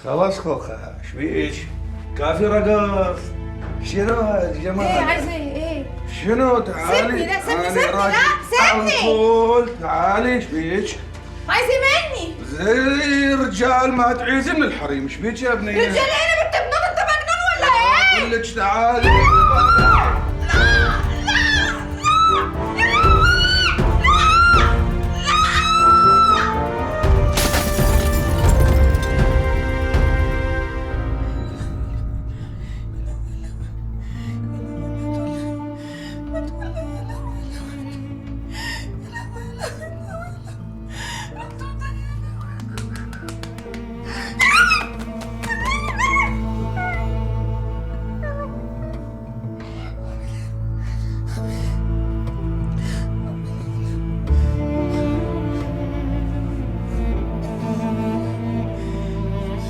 خلاص خوخة، ايش بيك؟ كافي رقص. شنو يا جماعة؟ ايه عايزه ايه؟ شنو تعالي؟ سيبني، لا سيبني، تعالي سيبني، راجل. لا على سيبني. طول تعالي، ايش بيك؟ عايزه مني زي رجال ما تعيزي من الحريم، ايش بيك يا بنية؟ رجال ايه؟ انا بنت بنون، انت مجنون ولا ايه؟ اقول لك تعالي.